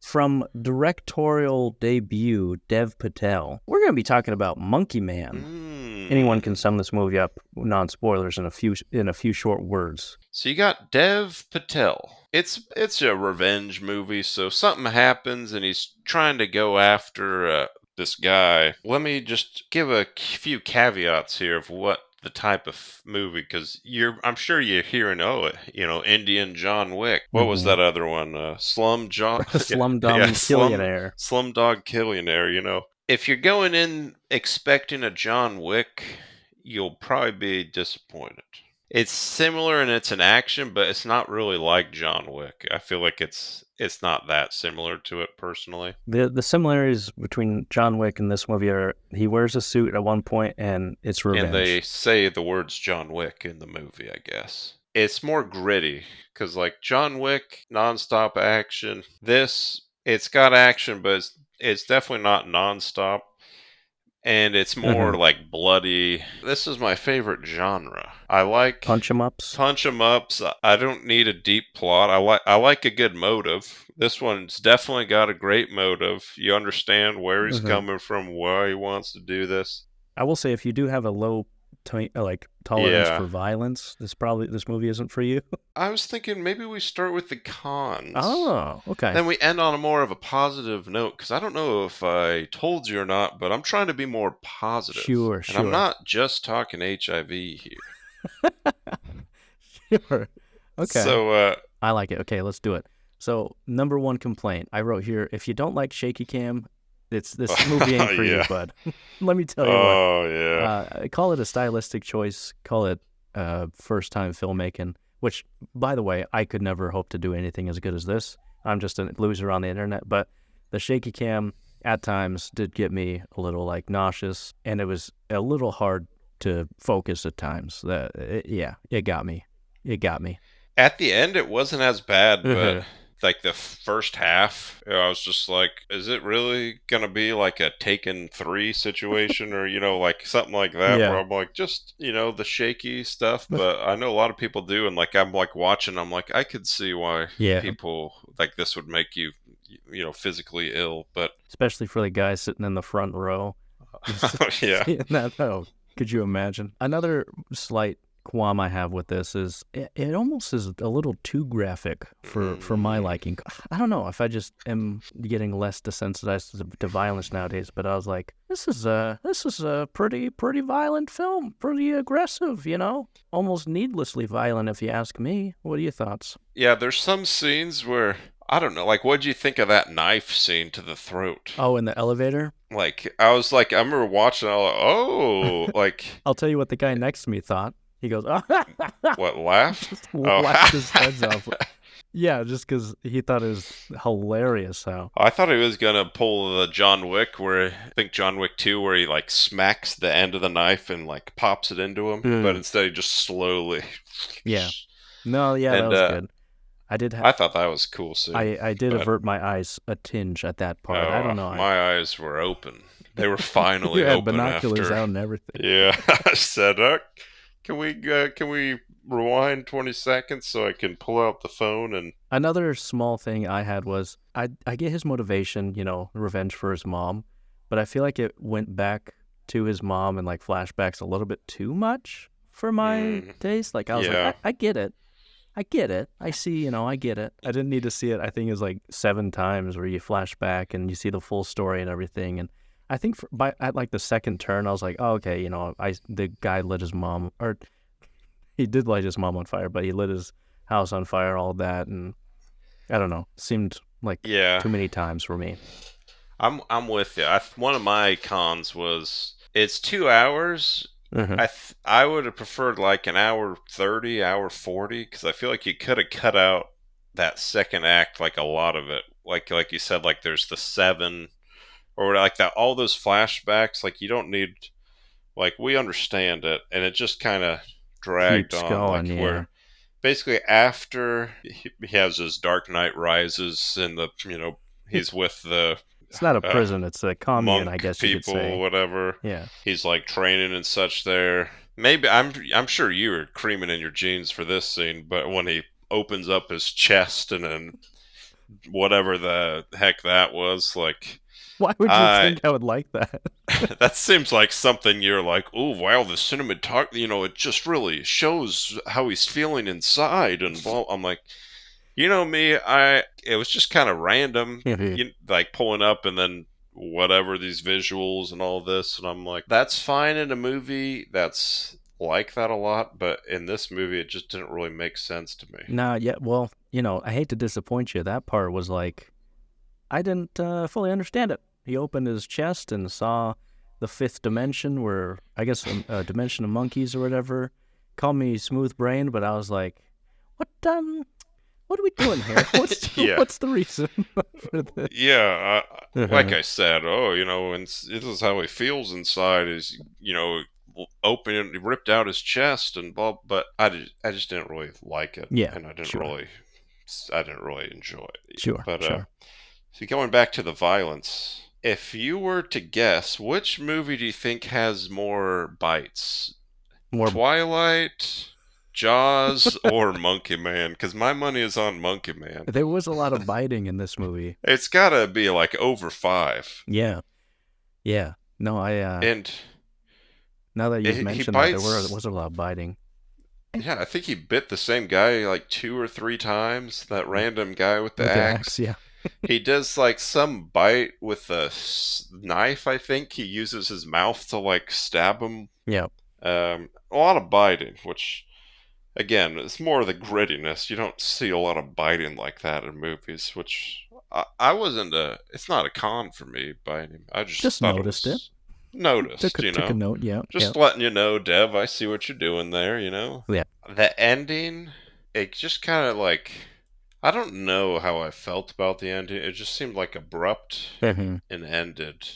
from directorial debut Dev Patel, we're going to be talking about Monkey Man. Anyone can sum this movie up, non-spoilers, in a few short words. So you got Dev Patel. It's a revenge movie, so something happens and he's trying to go after this guy. Let me just give a few caveats here of what the type of movie, because I'm sure you're hearing, Indian John Wick. What was that other one? Slumdog Millionaire. Slumdog Millionaire. If you're going in expecting a John Wick, you'll probably be disappointed. It's similar and it's an action, but it's not really like John Wick. I feel like it's not that similar to it personally. The similarities between John Wick and this movie are he wears a suit at one point and it's revenge. And they say the words John Wick in the movie, I guess. It's more gritty because like John Wick, nonstop action. It's got action, but it's definitely not nonstop. And it's more like bloody. This is my favorite genre. I like punch 'em ups. Punch 'em ups. I don't need a deep plot. I like a good motive. This one's definitely got a great motive. You understand where he's coming from, why he wants to do this. I will say, if you do have a low tolerance for violence, this movie isn't for you. I was thinking maybe we start with the cons. Oh, okay. Then we end on a more of a positive note, because I don't know if I told you or not, but I'm trying to be more positive. Sure. And I'm not just talking HIV here. Sure. Okay. So, I like it. Okay, let's do it. So, number one complaint I wrote here: if you don't like shaky cam, this movie ain't for you, bud. Let me tell you what. Oh, yeah. Call it a stylistic choice. Call it first-time filmmaking, which, by the way, I could never hope to do anything as good as this. I'm just a loser on the internet. But the shaky cam at times did get me a little, nauseous, and it was a little hard to focus at times. It got me. It got me. At the end, it wasn't as bad, but... like the first half, I was just like, is it really gonna be like a Taken 3 situation, or like something like that? Yeah. Where I'm like, just the shaky stuff. But I know a lot of people do, and like I'm like watching, I'm like, I could see why people like this would make you physically ill, but especially for the guy sitting in the front row. Yeah. Could you imagine? Another slight qualm I have with this is it almost is a little too graphic for my liking. I don't know if I just am getting less desensitized to violence nowadays, but I was like, this is a pretty violent film, pretty aggressive, almost needlessly violent if you ask me. What are your thoughts? Yeah, there's some scenes where I don't know, like what'd you think of that knife scene to the throat? Oh, in the elevator? Like I remember watching, I was like, oh, like I'll tell you what the guy next to me thought. He goes, oh. What, laugh? Just laughed his heads off. Yeah, just because he thought it was hilarious how. I thought he was going to pull the John Wick, I think John Wick 2, where he like smacks the end of the knife and like pops it into him, but instead he just slowly. Yeah. No, yeah, that was good. I thought that was cool, too. I did avert my eyes a tinge at that part. I don't know. My eyes were open. They were finally you had open binoculars out and everything. Yeah, I said, Can we rewind 20 seconds so I can pull out the phone? And another small thing I had was I get his motivation, revenge for his mom, but I feel like it went back to his mom and like flashbacks a little bit too much for my taste. Like I was like, I get it. I see, I get it. I didn't need to see it. I think it was like 7 times where you flash back and you see the full story and everything. And I think at like the second turn, I was like, oh, okay, the guy lit his mom, or he did light his mom on fire, but he lit his house on fire, all that, and I don't know, seemed like too many times for me. I'm with you. One of my cons was it's 2 hours. I would have preferred like an hour 30, hour 40, because I feel like you could have cut out that second act, like a lot of it. Like you said, like there's the 7. Or like that, all those flashbacks, like you don't need, like we understand it, and it just kind of dragged keeps on, going, where basically after he has his Dark Knight Rises, and he's with the it's not a prison, it's a commune, monk I guess people, you could say. Whatever. Yeah, he's like training and such there. Maybe I'm sure you were creaming in your jeans for this scene, but when he opens up his chest and then whatever the heck that was. Like, Why would you I think I would like that? that seems like something you're like, oh wow, the cinematography, it just really shows how he's feeling inside, and well, I'm like, me, it was just kind of random, like pulling up and then whatever these visuals and all this, and I'm like, that's fine in a movie that's like that a lot, but in this movie, it just didn't really make sense to me. Nah, yeah, well, I hate to disappoint you. That part was like, I didn't fully understand it. He opened his chest and saw the fifth dimension, where I guess a dimension of monkeys or whatever. Call me smooth brain, but I was like, what are we doing here? Yeah. What's the reason for this? Yeah, like Uh-huh. I said, and this is how he feels inside. Is open and ripped out his chest and blah. But I just didn't really like it, Yeah, and sure, I didn't really enjoy it. sure, But sure. so going back to the violence, if you were to guess, which movie do you think has more bites? More. Twilight, Jaws, or Monkey Man? Because my money is on Monkey Man. There was a lot of biting in this movie. It's gotta be like over five. Yeah, yeah. No, I. And Now that you've he mentioned that, bites. was a lot of biting Yeah, I think he bit the same guy like 2 or 3 times. That random guy with the with the axe. axe. Yeah, He does like some bite with a knife. I think he uses his mouth to like stab him. yeah. A lot of biting, which again, it's more of the grittiness. You don't see a lot of biting like that in movies, which I wasn't a. It's not a con for me by any. I just Just thought it noticed it. was noticed. Took a note. Yeah, yeah, Just letting you know, Dev. I see what you're doing there. yeah. The ending. It just kind of like. I don't know how I felt about the ending. It just seemed like abrupt Hmm. and ended.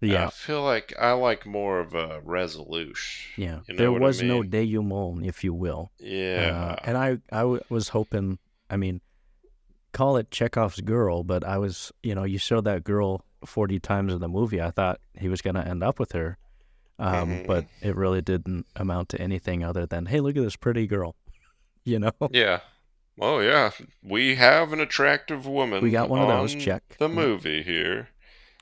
I Yeah, feel like I like more of a resolution. yeah. You know There what I was no mean? denouement, if you will. Yeah. And was hoping. I mean, call it Chekhov's girl, but I was, you showed that girl 40 times in the movie. I thought he was gonna end up with her. But Hmm. it really didn't amount to anything other than, hey, look at this pretty girl. You know, Yeah. Oh, yeah. We have an attractive we woman got one of those. on Check. the Yep. movie here.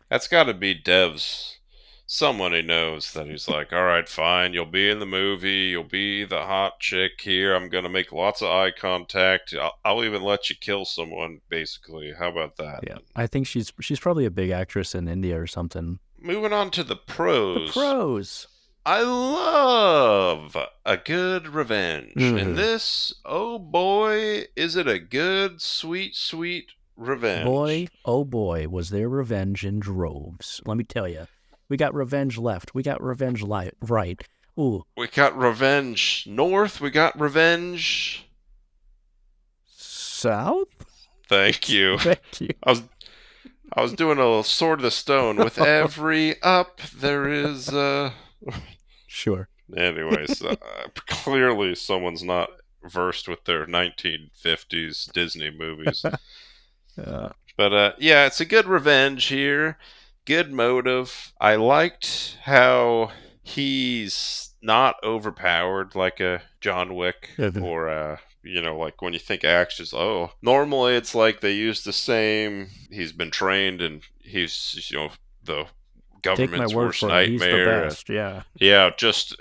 That's got to be Dev's. Someone he knows that he's like, all right, fine. You'll be in the movie. You'll be the hot chick here. I'm going to make lots of eye contact. I'll even let you kill someone, basically. How about that? Yeah, I think she's probably a big actress in India or something. Moving on to the The pros. pros. I love a good revenge. And Mm-hmm. this, oh boy, is it a good, sweet, sweet Boy, revenge. oh boy, was there revenge in droves. Let me tell you, we got revenge left. We got revenge right. Ooh, We got revenge north, we got revenge. south. Thank you. Thank you. I was I was doing a sword of the stone with every up there is Sure. anyways, clearly someone's not versed with their 1950s Disney movies. Uh, But yeah, it's a good revenge here. Good motive. I liked how he's not overpowered like a John Wick or like when you think actions. Oh, normally it's like they use the same. He's been trained and he's the Take my government's word worst for it. He's the nightmare. And best. Yeah. yeah, just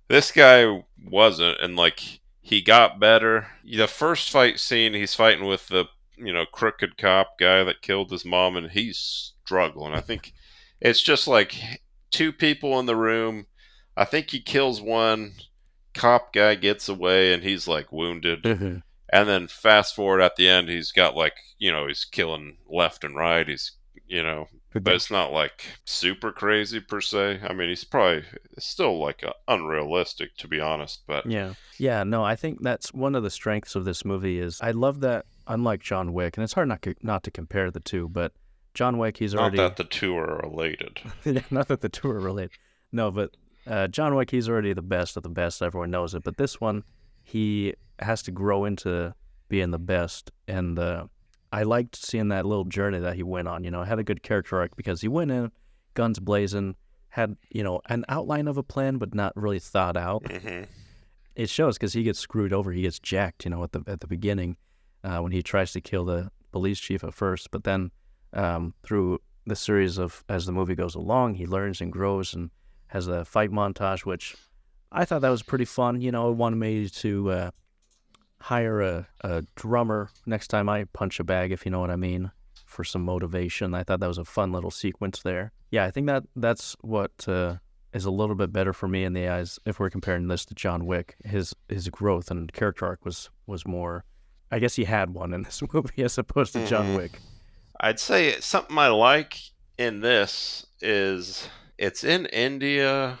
this guy wasn't, and like he got better. The first fight scene, he's fighting with the crooked cop guy that killed his mom, and he's struggling. I think it's just like two people in the room. I think he kills one. Cop guy gets away, and he's like wounded. Mhm. And then fast forward at the end, he's got like he's killing left and right. He's you know, but Yeah. it's not like super crazy per se. I mean, he's probably still like unrealistic to be honest, but Yeah. Yeah, no, I think that's one of the strengths of this movie is I love that unlike John Wick, and it's hard not to compare the two, but John Wick he's not already that the two are related. yeah, not that the two are related. No, but John Wick he's already the best of the best, everyone knows it, but this one he has to grow into being the best and I liked seeing that little journey that he went on, had a good character arc because he went in guns blazing, had, an outline of a plan but not really thought out. Hmm. It shows because he gets screwed over. He gets jacked, at the beginning. when he tries to kill the police chief at first, but then through the series of as the movie goes along, he learns and grows and has a fight montage, which I thought that was pretty fun. It wanted me to hire a drummer next time I punch a bag, if you know what I mean, for some motivation. I thought that was a fun little sequence there. Yeah, I think that's what is a little bit better for me in the eyes if we're comparing this to John Wick. His growth and character arc was more. I guess he had one in this movie as opposed to John Wick. I'd say something I like in this is it's in India,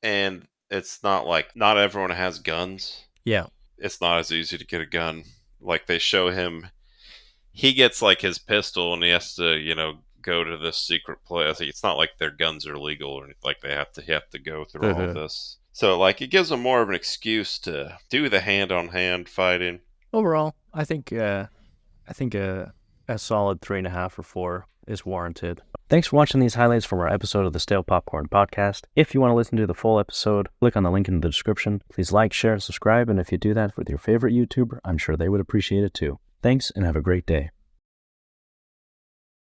and it's not like not everyone has guns. Yeah. It's not as easy to get a gun. Like they show him, he gets like his pistol and he has to, go to this secret place. It's not like their guns are legal or anything. Like they have to go through all of this. So like it gives them more of an excuse to do the hand-on-hand fighting. Overall, I think a solid 3.5 or 4 is warranted. Thanks for watching these highlights from our episode of the Stale Popcorn Podcast. If you want to listen to the full episode, click on the link in the description. Please like, share, and subscribe, and if you do that with your favorite YouTuber, I'm sure they would appreciate it too. Thanks, and have a great day.